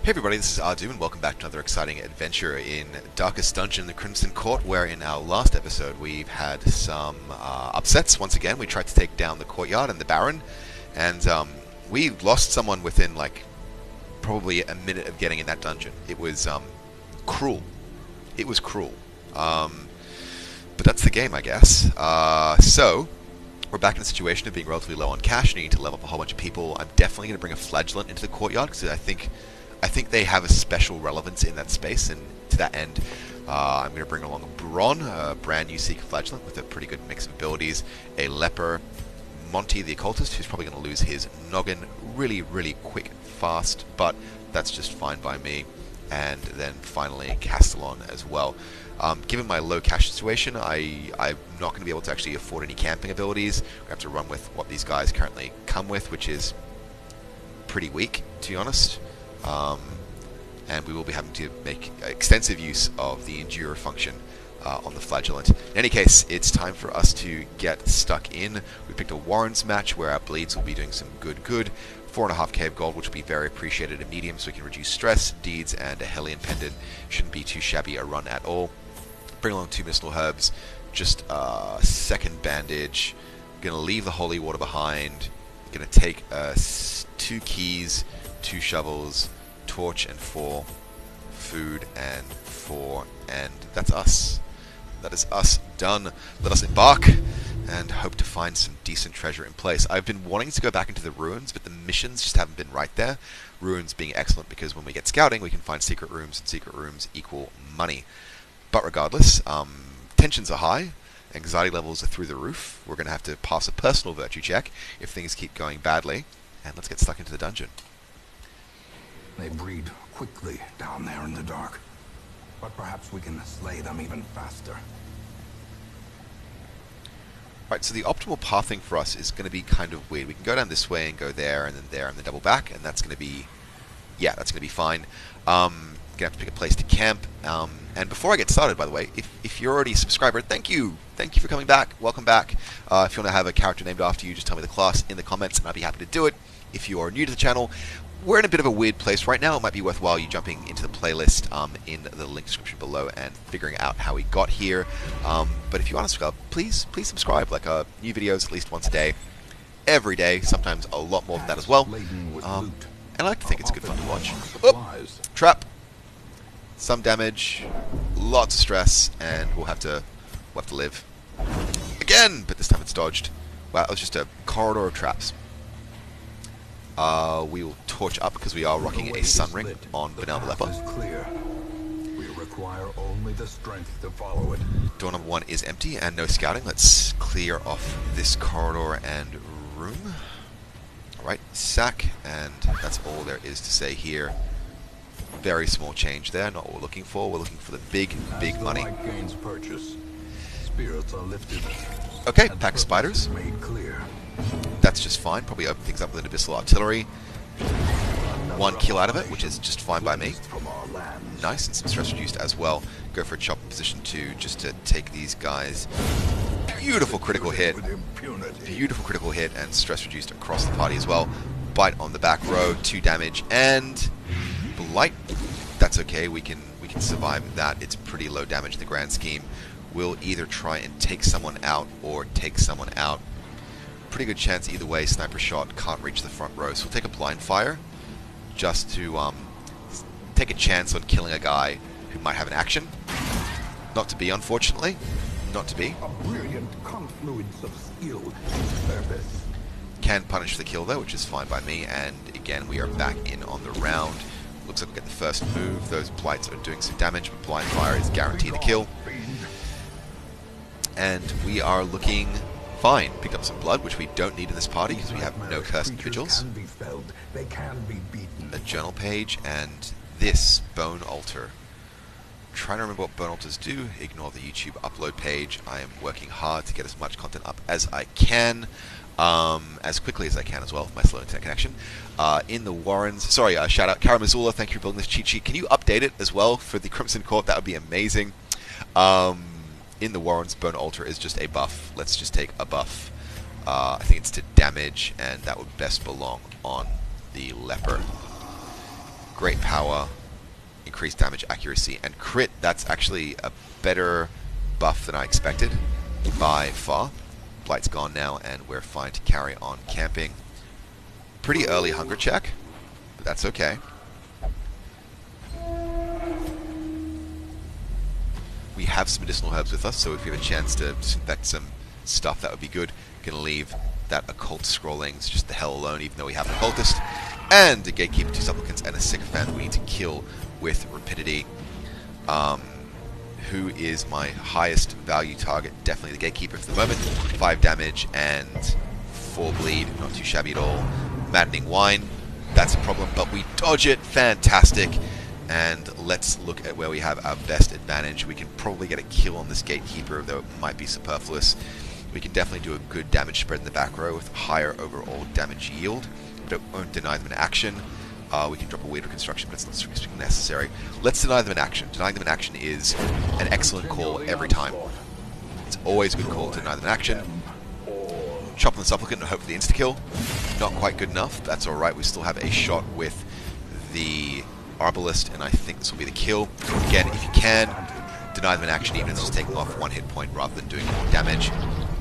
Hey everybody, this is Ahdoom and welcome back to another exciting adventure in Darkest Dungeon, the Crimson Court, where in our last episode we've had some upsets. Once again, we tried to take down the courtyard and the Baron, and we lost someone within probably a minute of getting in that dungeon. It was cruel. It was cruel. But that's the game, I guess. So, we're back in a situation of being relatively low on cash, needing to level up a whole bunch of people. I'm definitely going to bring a flagellant into the courtyard, because I think they have a special relevance in that space, and to that end, I'm going to bring along a Bron, a brand new Seeker Flagellant with a pretty good mix of abilities, a Leper, Monty the Occultist, who's probably going to lose his noggin really, really quick, fast, but that's just fine by me, and then finally Castellon as well. Given my low cash situation, I'm not going to be able to actually afford any camping abilities. I have to run with what these guys currently come with, which is pretty weak, to be honest. And we will be having to make extensive use of the Endure function on the Flagellant. In any case, it's time for us to get stuck in. We picked a Warrens match where our bleeds will be doing some good. 4.5k of gold, which will be very appreciated at medium, so we can reduce stress, deeds, and a Hellion Pendant. Shouldn't be too shabby a run at all. Bring along 2 Medicinal Herbs, just second bandage. Gonna leave the Holy Water behind. Gonna take 2 keys, 2 shovels, torch and 4, food and 4, and that's us. That is us done. Let us embark and hope to find some decent treasure in place. I've been wanting to go back into the ruins, but the missions just haven't been right there. Ruins being excellent because when we get scouting, we can find secret rooms, and secret rooms equal money. But regardless, tensions are high. Anxiety levels are through the roof. We're going to have to pass a personal virtue check if things keep going badly. And let's get stuck into the dungeon. They breed quickly down there in the dark, but perhaps we can slay them even faster. Right, so the optimal pathing for us is going to be kind of weird. We can go down this way and go there, and then double back, and that's going to be, yeah, that's going to be fine. Gonna have to pick a place to camp. And before I get started, by the way, if you're already a subscriber, thank you for coming back. Welcome back. If you want to have a character named after you, just tell me the class in the comments, and I'd be happy to do it. If you are new to the channel, we're in a bit of a weird place right now. It might be worthwhile you jumping into the playlist in the link description below and figuring out how we got here. But if you want to subscribe, please subscribe. New videos at least once a day, every day, sometimes a lot more than that as well. And I like to think it's good fun to watch. Oh, trap. Some damage, lots of stress, and we'll have to live again. But this time it's dodged. Wow, it was just a corridor of traps. We will torch up because we are rocking a sun ring on Banal the Leper. We require only the strength to follow it. Door number 1 is empty and no scouting. Let's clear off this corridor and room. Alright, sack, and that's all there is to say here. Very small change there, not what we're looking for. We're looking for the big money. Spirits are lifted. Okay, pack of spiders. Made clear. That's just fine. Probably open things up with an abyssal artillery. 1 kill out of it, which is just fine by me. Nice, and some stress reduced as well. Go for a chop in position 2 just to take these guys. Beautiful critical hit. Beautiful critical hit and stress reduced across the party as well. Bite on the back row, 2 damage, and blight. That's okay. We can survive that. It's pretty low damage in the grand scheme. We'll either try and take someone out or take someone out. Pretty good chance either way. Sniper shot can't reach the front row, so we'll take a blind fire just to take a chance on killing a guy who might have an action. Not to be, unfortunately. Not to be. A brilliant confluence of skill and purpose. Can punish the kill though, which is fine by me. And again, we are back in on the round. Looks like we get the first move. Those blights are doing some damage, but blind fire is guaranteed a kill. And we are looking fine. Picked up some blood, which we don't need in this party because we have no cursed individuals. A journal page and this bone altar. Trying to remember what bone altars do. Ignore the YouTube upload page. I am working hard to get as much content up as I can. As quickly as I can as well with my slow internet connection. In the Warrens, sorry, shout out Karamazula, thank you for building this cheat sheet. Can you update it as well for the Crimson Court? That would be amazing. In the Warrens, Bone Altar is just a buff. Let's just take a buff. I think it's to damage, and that would best belong on the Leper. great power, increased damage, accuracy, and crit. That's actually a better buff than I expected by far. Blight's gone now, and we're fine to carry on camping. Pretty early hunger check, but that's okay. We have some medicinal herbs with us, so if we have a chance to disinfect some stuff, that would be good. We're going to leave that occult scrollings just the hell alone, even though we have an occultist and a gatekeeper, 2 supplicants, and a sycophant we need to kill with rapidity. Who is my highest value target? Definitely the gatekeeper for the moment. 5 damage and 4 bleed, not too shabby at all. Maddening wine, that's a problem, but we dodge it. Fantastic. And let's look at where we have our best advantage. We can probably get a kill on this gatekeeper, though it might be superfluous. We can definitely do a good damage spread in the back row with higher overall damage yield, but it won't deny them an action. We can drop a weird reconstruction, but it's not strictly necessary. Let's deny them an action. Denying them an action is an excellent call every time. It's always a good call to deny them an action. Chop on the supplicant and hope for the insta-kill. Not quite good enough. That's alright. We still have a shot with the Arbalist, and I think this will be the kill. Again, if you can, deny them an action, even if it's just taking off 1 hit point rather than doing more damage.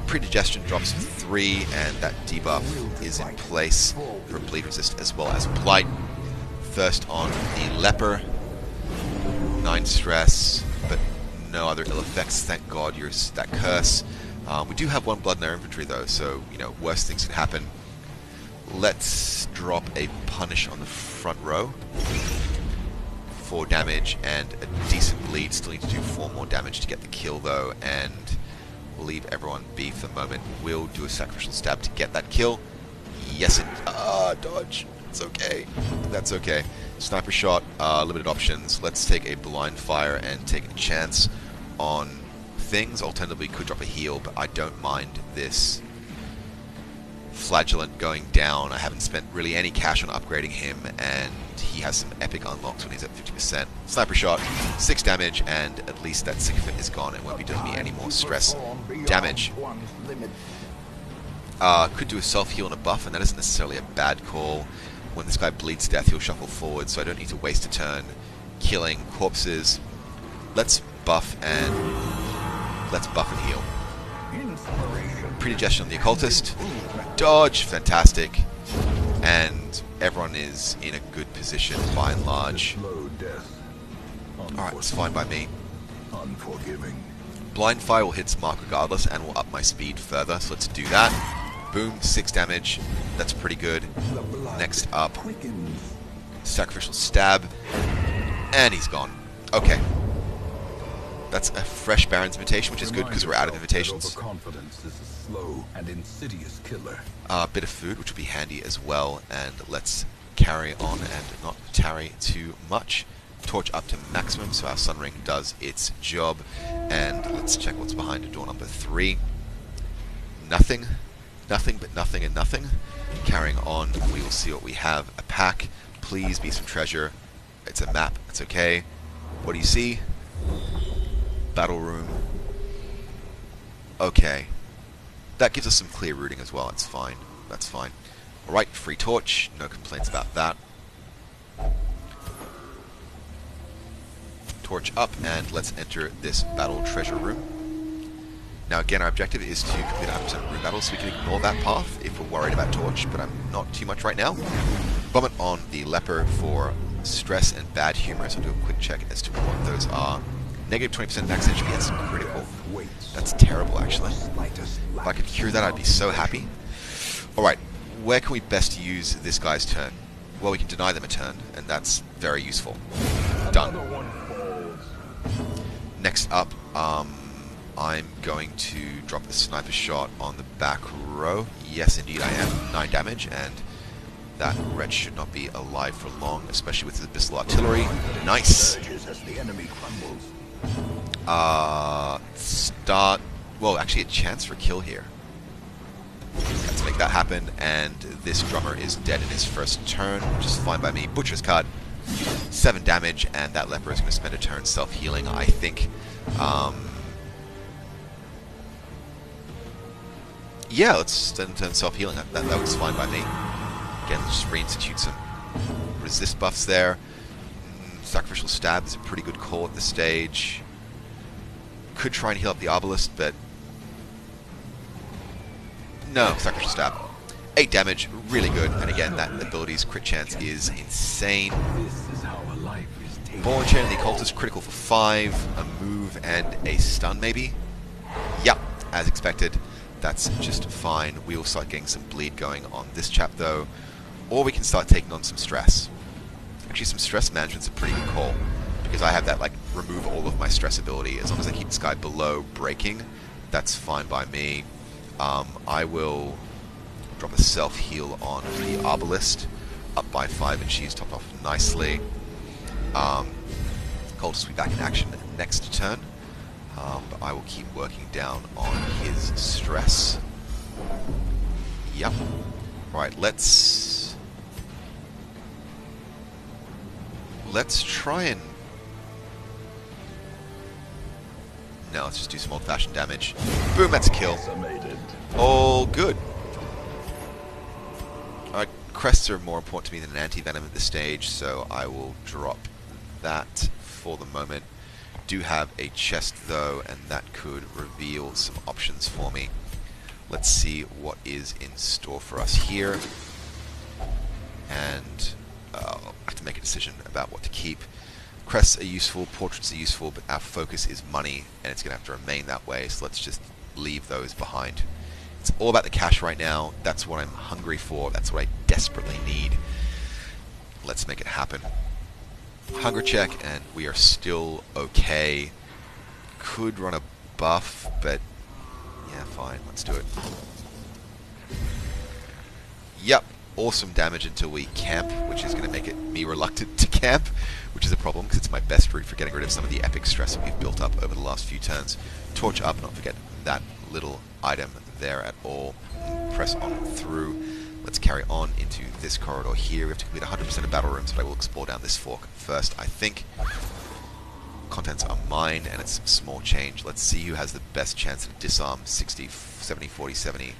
Predigestion drops 3, and that debuff is in place for bleed resist as well as blight. First on the leper, 9 stress, but no other ill effects. Thank God you're that curse. We do have 1 blood in our inventory though, so you know, worse things can happen. Let's drop a punish on the front row. 4 damage and a decent bleed. Still need to do 4 more damage to get the kill though, and we'll leave everyone be for the moment. We'll do a sacrificial stab to get that kill. Yes, dodge. It's okay. That's okay. Sniper shot, limited options. Let's take a blind fire and take a chance on things. Alternatively, could drop a heal, but I don't mind this flagellant going down. I haven't spent really any cash on upgrading him, and he has some epic unlocks when he's at 50%. Sniper shot, 6 damage, and at least that sycophant is gone and won't be doing me any more stress damage. Could do a self-heal and a buff, and that isn't necessarily a bad call. When this guy bleeds to death, he'll shuffle forward, so I don't need to waste a turn killing corpses. Let's buff and heal. Predigestion on the occultist. Dodge, fantastic. And everyone is in a good position by and large. Alright, it's fine by me. Blind fire will hit its mark regardless and will up my speed further, so let's do that. Boom, 6 damage. That's pretty good. Next up, sacrificial stab. And he's gone. Okay. That's a fresh Baron's invitation, which is good because we're out of invitations. A bit of food, which will be handy as well. And let's carry on and not tarry too much. Torch up to maximum so our sun ring does its job. And let's check what's behind door number 3. Nothing. Nothing but nothing and nothing. Carrying on, we will see what we have. A pack. Please be some treasure. It's a map. It's okay. What do you see? Battle room. Okay. That gives us some clear routing as well. It's fine. That's fine. Alright, free torch. No complaints about that. Torch up, and let's enter this battle treasure room. Now again, our objective is to complete 100% room battle, so we can ignore that path if we're worried about torch, but I'm not too much right now. Vomit on the leper for stress and bad humor, so I'll do a quick check as to what those are. Negative 20% max HP, that's critical. That's terrible, actually. If I could cure that, I'd be so happy. Alright, where can we best use this guy's turn? Well, we can deny them a turn, and that's very useful. Done. Next up, I'm going to drop the sniper shot on the back row. Yes, indeed I am. 9 damage, and that wretch should not be alive for long, especially with the abyssal artillery. Nice! Well, actually a chance for kill here. Let's make that happen, and this drummer is dead in his first turn, which is fine by me. Butcher's cut. 7 damage, and that leper is going to spend a turn self-healing, I think. Yeah, let's spend a turn self-healing. That was fine by me. Again, let's just reinstitute some resist buffs there. Sacrificial Stab is a pretty good call at this stage. Could try and heal up the Arbalist, but... no, Sacrificial Stab. 8 damage, really good, and again, that ability's crit chance is insane. Ball and Chain and the Occultist, critical for 5, a move and a stun maybe? Yep, as expected. That's just fine. We will start getting some bleed going on this chap though, or we can start taking on some stress. Actually, some stress management's a pretty good call, because I have that, like, remove all of my stress ability. As long as I keep this guy below breaking, that's fine by me. I will drop a self-heal on the Arbalist, up by 5, and she's topped off nicely. Cultist will be back in action next turn, but I will keep working down on his stress. Yep. Right, let's try and... no, let's just do some old-fashioned damage. Boom, that's a kill. All good. Alright, crests are more important to me than an anti-venom at this stage, so I will drop that for the moment. Do have a chest though, and that could reveal some options for me. Let's see what is in store for us here. And I'll have to make a decision about what to keep. Crests are useful, portraits are useful, but our focus is money, and it's going to have to remain that way, so let's just leave those behind. It's all about the cash right now. That's what I'm hungry for. That's what I desperately need. Let's make it happen. Hunger check, and we are still okay. Could run a buff, but yeah, fine. Let's do it. Yep. Awesome damage until we camp, which is going to make it me reluctant to camp, which is a problem because it's my best route for getting rid of some of the epic stress that we've built up over the last few turns. Torch up, not forget that little item there at all. Press on through. Let's carry on into this corridor here. We have to complete 100% of battle rooms, but I will explore down this fork first, I think. Contents are mine, and it's small change. Let's see who has the best chance to disarm. 60, 70, 40, 70,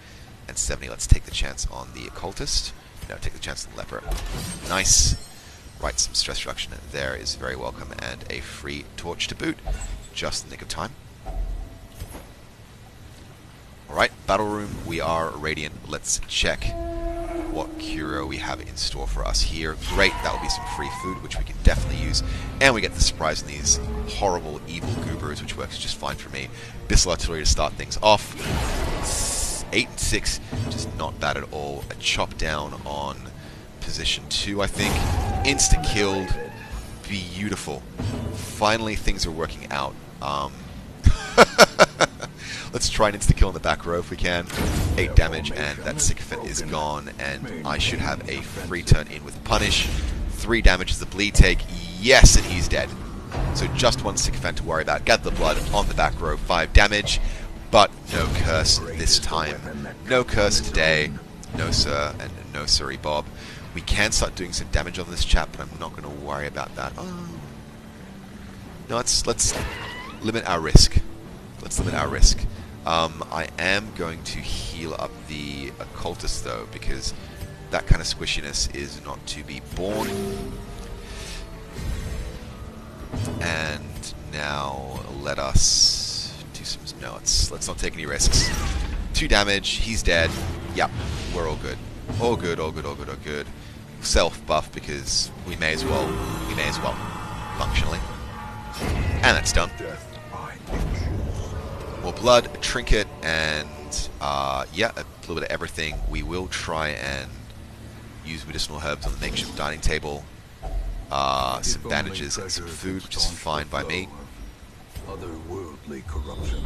and 70. Let's take the chance on the Occultist. No, take the chance on the Leper. Nice. Right, some stress reduction there is very welcome, and a free torch to boot. Just in the nick of time. Alright, battle room, we are radiant. Let's check what curio we have in store for us here. Great, that will be some free food, which we can definitely use. And we get the surprise on these horrible, evil goobers, which works just fine for me. Bissell Artillery to start things off. 8 and 6, just not bad at all. A chop down on position 2, I think. Insta-killed. Beautiful. Finally, things are working out. Let's try an insta-kill in the back row if we can. 8 damage, and that sycophant is gone, and I should have a free turn in with Punish. 3 damage is the bleed take. Yes, and he's dead. So just one sycophant to worry about. Gather the blood on the back row. 5 damage, but no curse this time. No curse today. No sir, and no sorry Bob. We can start doing some damage on this chap, but I'm not going to worry about that. Oh. No, let's limit our risk. Let's limit our risk. I am going to heal up the Occultist, though, because that kind of squishiness is not to be borne. And now let us do some... no, let's not take any risks. 2 damage, he's dead. Yep, we're all good. All good, all good, all good, all good. Self-buff, because we may as well, functionally. And that's done. More blood, a trinket, and yeah, a little bit of everything. We will try and use medicinal herbs on the makeshift dining table. Some bandages and some food, which is fine by me. Otherworldly corruption.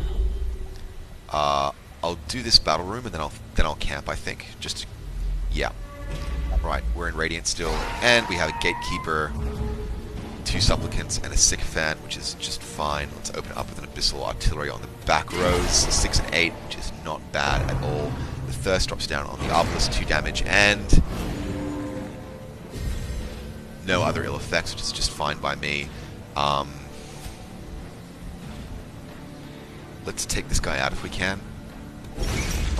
I'll do this battle room, and then I'll camp, I think. Just to, yeah. Right, we're in Radiant still, and we have a Gatekeeper, 2 Supplicants, and a Sycophant, which is just fine. Let's open it up with an Abyssal Artillery on the back rows. 6 and 8, which is not bad at all. The Thirst drops down on the Arbalist, 2 damage, and no other ill effects, which is just fine by me. Let's take this guy out if we can.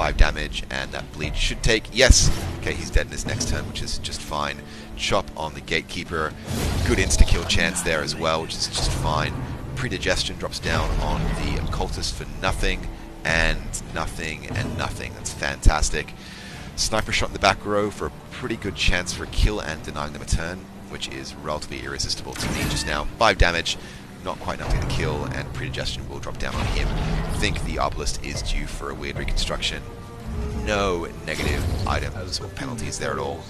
5 damage, and that bleed should take... Yes! Okay, he's dead in his next turn, which is just fine. Chop on the Gatekeeper. Good insta-kill chance there as well, which is just fine. Predigestion drops down on the Occultist for nothing, and nothing, and nothing. That's fantastic. Sniper shot in the back row for a pretty good chance for a kill and denying them a turn, which is relatively irresistible to me just now. 5 damage, not quite enough to get a kill, and Predigestion will drop down on him. I think the Obelisk is due for a weird reconstruction. No negative items or penalties there at all.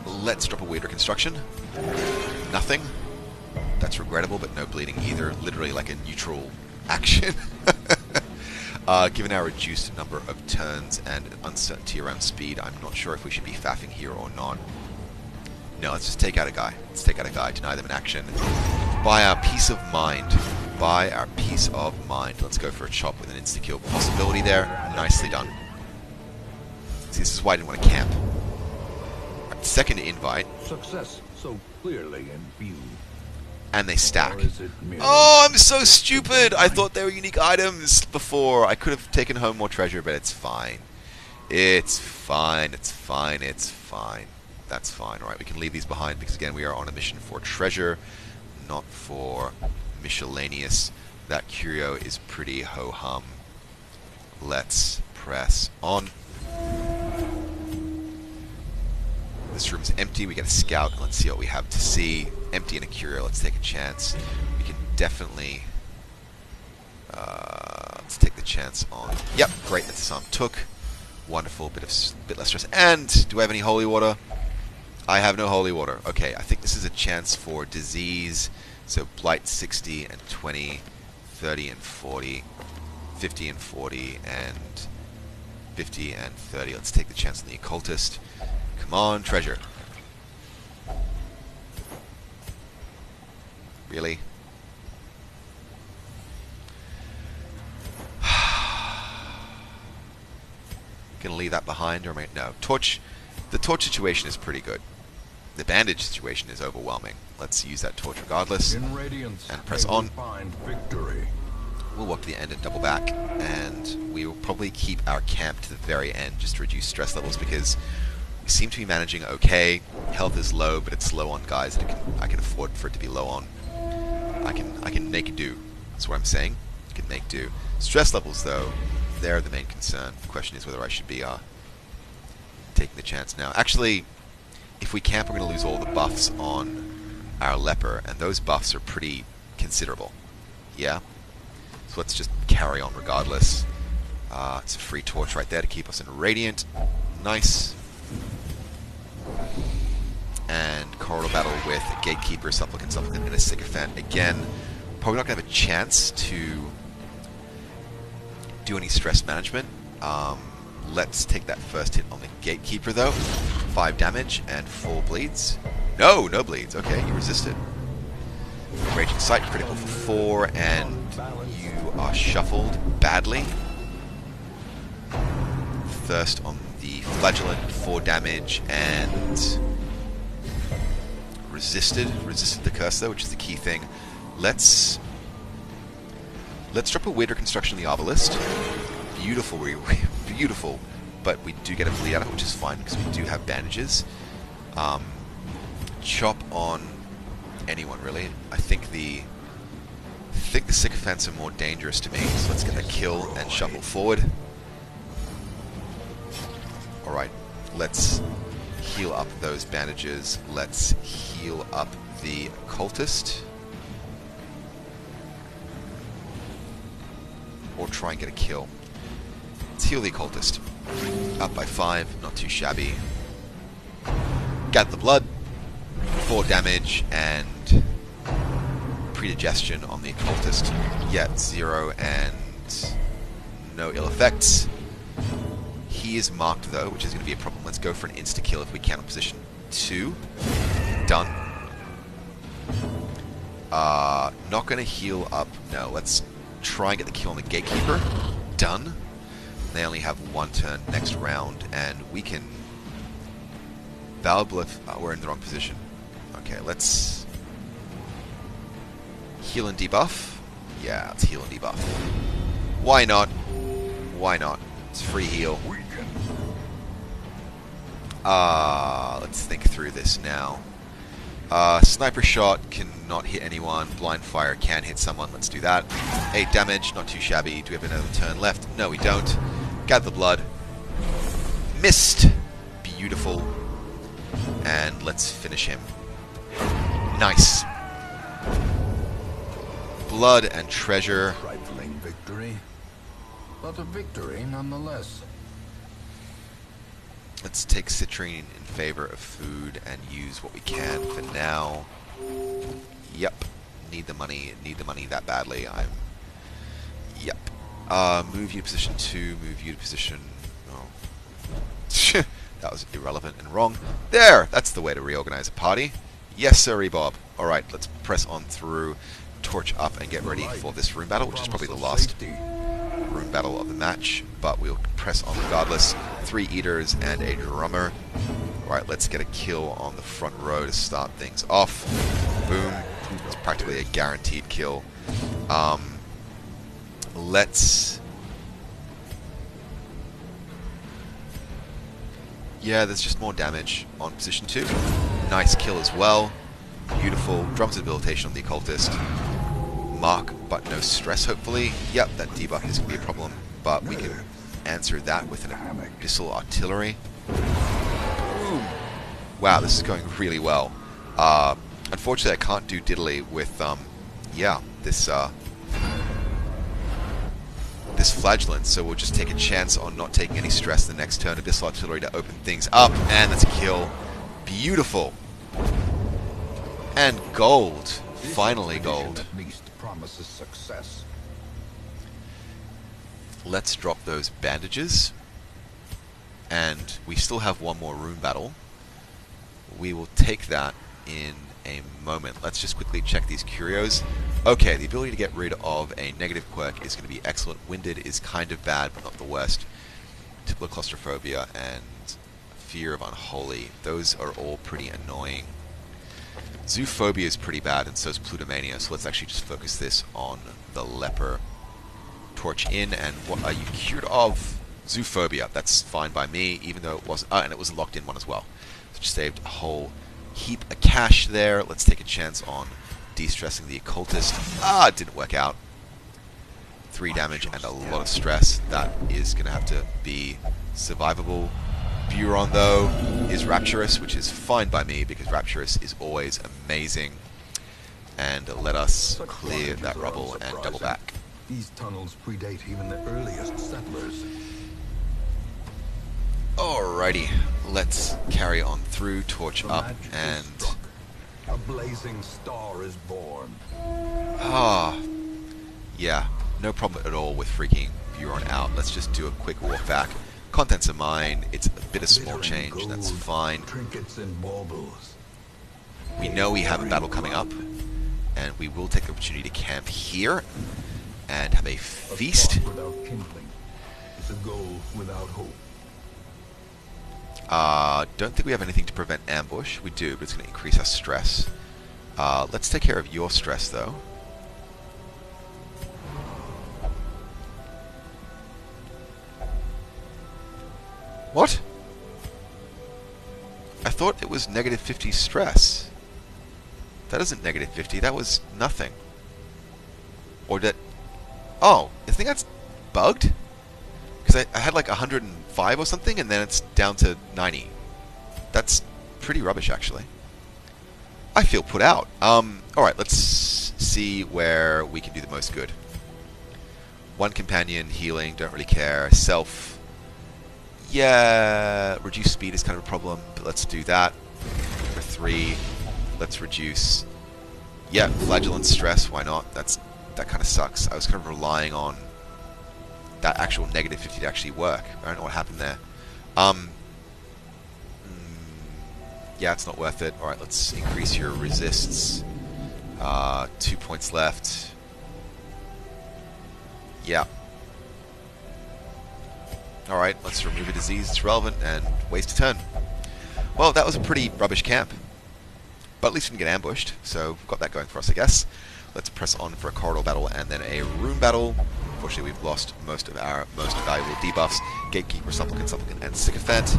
Let's drop a weird reconstruction. Nothing. That's regrettable, but no bleeding either. Literally like a neutral action. Given our reduced number of turns and uncertainty around speed, I'm not sure if we should be faffing here or not. No, let's just take out a guy. Let's take out a guy, deny them an action. By our peace of mind. By our peace of mind. Let's go for a chop with an insta-kill possibility there. Nicely done. See, this is why I didn't want to camp. Right, second invite. Success so clearly in view. And they stack. Oh, I'm so stupid! I thought they were unique items before. I could have taken home more treasure, but it's fine. It's fine, it's fine, it's fine. That's fine. Alright, we can leave these behind because, again, we are on a mission for treasure, not for miscellaneous. That curio is pretty ho-hum. Let's press on. This room's empty. We get a scout. Let's see what we have to see. Empty and a curio. Let's take a chance. We can definitely... let's take the chance on... Yep, great. That's some took. Wonderful. Bit less stress. And do I have any holy water? I have no holy water. Okay, I think this is a chance for disease. So blight 60 and 20, 30 and 40, 50 and 40, and 50 and 30. Let's take the chance on the occultist. Come on, treasure. Really? Gonna leave that behind, or no? Torch. The torch situation is pretty good. The bandage situation is overwhelming. Let's use that torch regardless. In radiance, and press on. Find victory. We'll walk to the end and double back, and we will probably keep our camp to the very end just to reduce stress levels because we seem to be managing okay. Health is low, but it's low on guys that I can afford for it to be low on. I can make do. That's what I'm saying. I can make do. Stress levels, though, they're the main concern. The question is whether I should be taking the chance now. Actually, if we camp, we're going to lose all the buffs on our leper, and those buffs are pretty considerable. Yeah? So let's just carry on regardless. It's a free torch right there to keep us in radiant. Nice. And corridor battle with a gatekeeper, supplicant, and a sycophant. Again, probably not going to have a chance to do any stress management. Let's take that first hit on the gatekeeper, though. 5 damage and 4 bleeds. No bleeds. Okay, you resisted. Raging Sight, critical for 4, and you are shuffled badly. Thirst on the flagellant, 4 damage, and resisted the curse, though, which is the key thing. Let's drop a weird reconstruction on the obelisk. Beautiful, but we do get a bleed out of it, which is fine because we do have bandages. Chop on anyone, really. I think the sycophants are more dangerous to me, so let's get that kill and shuffle forward. Alright, let's heal up those bandages. Let's heal up the cultist. Or try and get a kill. Let's heal the occultist. Up by 5, not too shabby. Gather the blood. 4 damage and predigestion on the occultist. Yet 0 and no ill effects. He is marked though, which is going to be a problem. Let's go for an insta-kill if we can on position 2. Done. Not going to heal up. No, let's try and get the kill on the gatekeeper. Done. They only have 1 turn next round, and we can... Valblith, we're in the wrong position. Okay, let's... Heal and debuff? Yeah, let's heal and debuff. Why not? Why not? It's free heal. Let's think through this now. Sniper shot cannot hit anyone. Blind fire can hit someone. Let's do that. 8 damage, not too shabby. Do we have another turn left? No, we don't. Gather the blood. Missed. Beautiful. And let's finish him. Nice. Blood and treasure. Trifling victory, but a victory nonetheless. Let's take citrine in favor of food and use what we can for now. Yep. Need the money that badly. Yep. Move you to position 2, move you to position... Oh. That was irrelevant and wrong. There! That's the way to reorganize a party. Yes, sirree, Bob. Alright, let's press on through, torch up, and get ready for this room battle, which is probably the last room battle of the match, but we'll press on regardless. 3 eaters and a drummer. Alright, let's get a kill on the front row to start things off. Boom. It's practically a guaranteed kill. Let's... Yeah, there's just more damage on position 2. Nice kill as well. Beautiful. Drums debilitation on the occultist. Mark, but no stress, hopefully. Yep, that debuff is going to be a problem, but we can answer that with an abyssal artillery. Wow, this is going really well. Unfortunately, I can't do diddly with, this flagellant, so we'll just take a chance on not taking any stress the next turn. Abyssal artillery to open things up, and that's a kill. Beautiful. And gold. Finally gold. At least promises success. Let's drop those bandages. And we still have one more rune battle. We will take that in a moment. Let's just quickly check these curios. Okay, the ability to get rid of a negative quirk is going to be excellent. Winded is kind of bad, but not the worst. Typical claustrophobia and fear of unholy. Those are all pretty annoying. Zoophobia is pretty bad, and so is plutomania, so let's actually just focus this on the leper. Torch in, and what are you cured of? Zoophobia. That's fine by me, even though it wasn't... and it was a locked-in one as well. So just saved a whole heap of cash there. Let's take a chance on de-stressing the occultist. It didn't work out. 3 damage and a lot of stress. That is going to have to be survivable. Buron, though, is Rapturous, which is fine by me, because Rapturous is always amazing. And let us clear that rubble and double back. These tunnels predate even the earliest settlers. Alrighty, let's carry on through, torch up, and... A blazing star is born. Yeah, no problem at all with freaking Buron out. Let's just do a quick walk back. Contents of mine, it's a bit of small change, that's fine. Trinkets and baubles. We know we have a battle coming up, and we will take the opportunity to camp here and have a feast. A without kindling. It's a goal without hope. Don't think we have anything to prevent ambush. We do, but it's going to increase our stress. Let's take care of your stress, though. What? I thought it was negative 50 stress. That isn't negative 50, that was nothing. Or that... Oh, I think that's bugged? Because I had like 105 or something, and then it's down to 90. That's pretty rubbish, actually. I feel put out. Alright, let's see where we can do the most good. 1 companion, healing, don't really care. Self... Yeah, reduce speed is kind of a problem, but let's do that. For 3, let's reduce... Yeah, flagellant stress, why not? That kind of sucks. I was kind of relying on that actual negative 50 to actually work. I don't know what happened there. Yeah, it's not worth it. Alright, let's increase your resists. 2 points left. Yeah. Alright, let's remove a disease that's relevant and waste a turn. Well, that was a pretty rubbish camp. But at least we didn't get ambushed, so we've got that going for us, I guess. Let's press on for a corridor battle and then a room battle. Unfortunately, we've lost most of our most valuable debuffs. Gatekeeper, Supplicant, Supplicant, and Sycophant.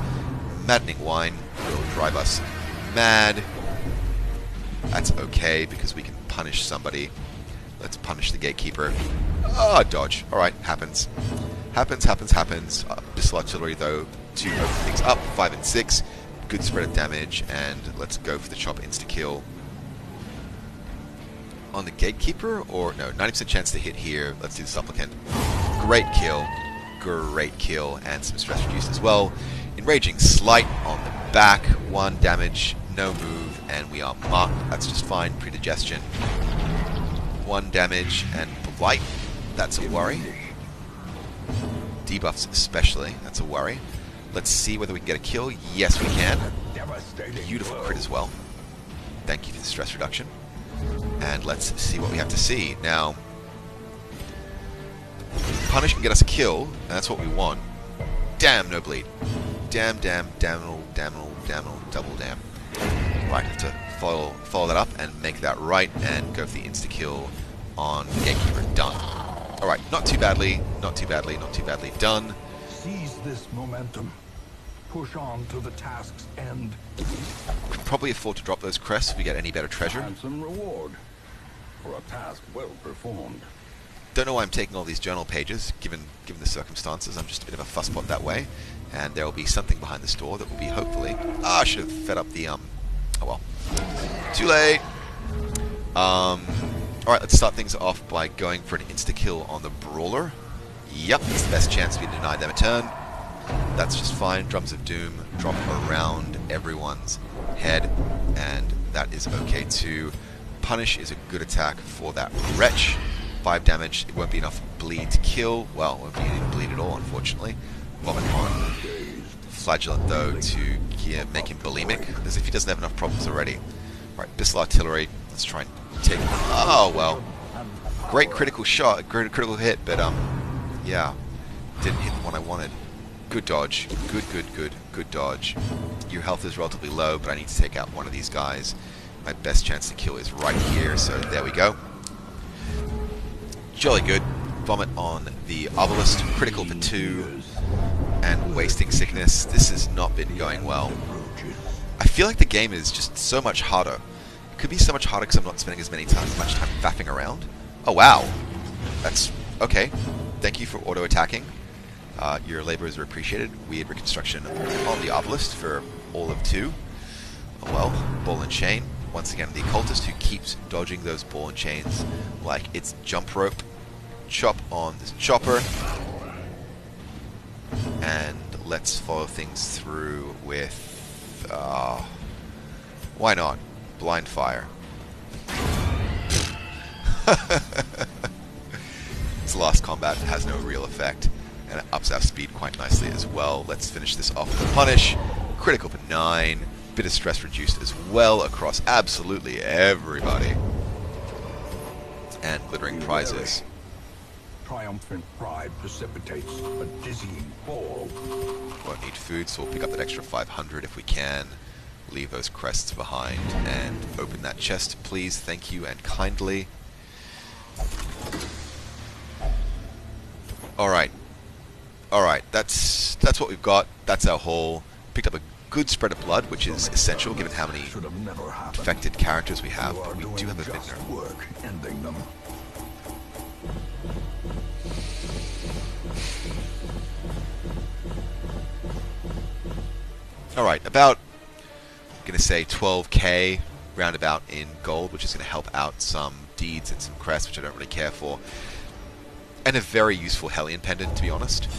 Maddening Wine will drive us mad. That's okay, because we can punish somebody. Let's punish the Gatekeeper. Ah, dodge. Alright, happens. Happens. Missile Artillery, though, to open things up. 5 and 6. Good spread of damage, and let's go for the chop insta-kill. On the Gatekeeper, or no, 90% chance to hit here. Let's do the Supplicant. Great kill, and some stress reduced as well. Enraging Slight on the back, 1 damage, no move, and we are marked. That's just fine. Predigestion, 1 damage, and Blight. That's a worry. Debuffs especially. That's a worry. Let's see whether we can get a kill. Yes, we can. Beautiful crit as well. Thank you for the stress reduction. And let's see what we have to see. Now, Punish can get us a kill, and that's what we want. Damn, no bleed. Damn, double damn. Right, have to follow that up and make that right, and go for the insta-kill on Gatekeeper. Done. Alright, not too badly done. Seize this momentum. Push on to the task's end. Could probably afford to drop those crests if we get any better treasure. Handsome reward for a task well performed. Don't know why I'm taking all these journal pages, given the circumstances. I'm just a bit of a fusspot that way. And there will be something behind this door that will be hopefully... I should have fed up the, Oh well. Too late! Alright, let's start things off by going for an insta-kill on the Brawler. Yep, it's the best chance we deny them a turn. That's just fine. Drums of Doom drop around everyone's head, and that is okay too. Punish is a good attack for that Wretch. 5 damage. It won't be enough bleed to kill. Well, it won't be any bleed at all, unfortunately. Vomit on Flagellant, though, to make him bulimic, as if he doesn't have enough problems already. Alright, Missile Artillery. Let's try and take... Oh, well. Great critical shot, great critical hit, but, yeah. Didn't hit the one I wanted. Good dodge. Good dodge. Your health is relatively low, but I need to take out one of these guys. My best chance to kill is right here, so there we go. Jolly good. Vomit on the Obelisk. Critical for 2. And wasting Sickness. This has not been going well. I feel like the game is just so much harder. It could be so much harder because I'm not spending as much time faffing around. Oh, wow. That's... okay. Thank you for auto-attacking. Your labors are appreciated. Weird reconstruction on the Obelisk for all of 2. Oh well. Ball and Chain. Once again, the Occultist who keeps dodging those ball and chains like it's jump rope. Chop on this chopper. And let's follow things through with... why not? Blind Fire. This last combat has no real effect, and it ups our speed quite nicely as well. Let's finish this off with a Punish. Critical for 9. Bit of stress reduced as well across absolutely everybody. And glittering prizes. Triumphant pride precipitates a dizzying fall. Won't need food, so we'll pick up that extra 500 if we can. Leave those crests behind and open that chest, please. Thank you and kindly. Alright. Alright, that's what we've got. That's our haul. Picked up a good spread of blood, which is essential given how many infected characters we have. But we do have a Vintner. Alright, about, I'm going to say 12k roundabout in gold, which is going to help out some deeds and some crests, which I don't really care for. And a very useful Hellion Pendant, to be honest.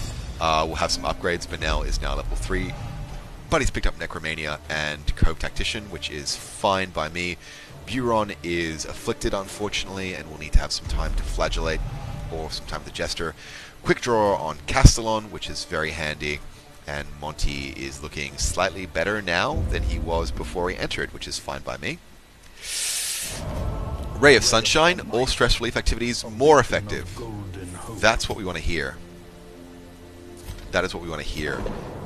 We'll have some upgrades. Benel is now level 3. But he's picked up Necromania and Cove Tactician, which is fine by me. Buron is afflicted, unfortunately, and will need to have some time to flagellate, or some time with the Jester. Quick Draw on Castellon, which is very handy. And Monty is looking slightly better now than he was before he entered, which is fine by me. Ray of Sunshine, all stress relief activities more effective. That's what we want to hear. That is what we want to hear.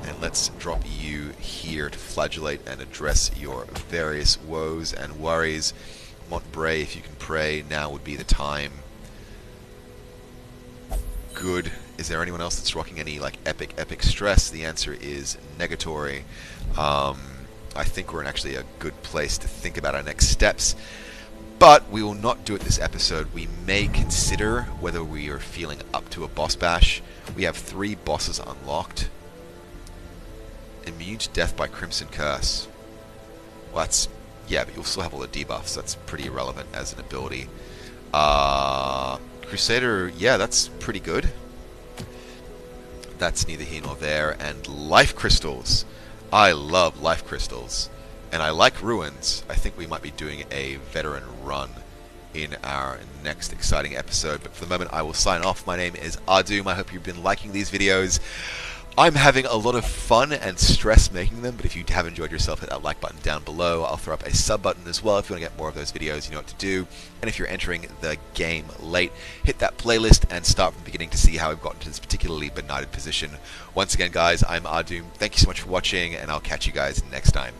And let's drop you here to flagellate and address your various woes and worries. Montbray, if you can pray, now would be the time. good. Is there anyone else that's rocking any like epic stress? The answer is negatory. I think we're in actually a good place to think about our next steps. But we will not do it this episode. We may consider whether we are feeling up to a boss bash. We have 3 bosses unlocked. Immune to death by Crimson Curse. Well, that's... yeah, but you'll still have all the debuffs. So that's pretty irrelevant as an ability. Crusader, yeah, that's pretty good. That's neither here nor there. And Life Crystals. I love Life Crystals. And I like Ruins. I think we might be doing a veteran run in our next exciting episode. But for the moment, I will sign off. My name is Ahdoom. I hope you've been liking these videos. I'm having a lot of fun and stress making them, but if you have enjoyed yourself, hit that like button down below. I'll throw up a sub button as well if you want to get more of those videos. You know what to do. And if you're entering the game late, hit that playlist and start from the beginning to see how I've gotten to this particularly benighted position. Once again, guys, I'm Ahdoom. Thank you so much for watching, and I'll catch you guys next time.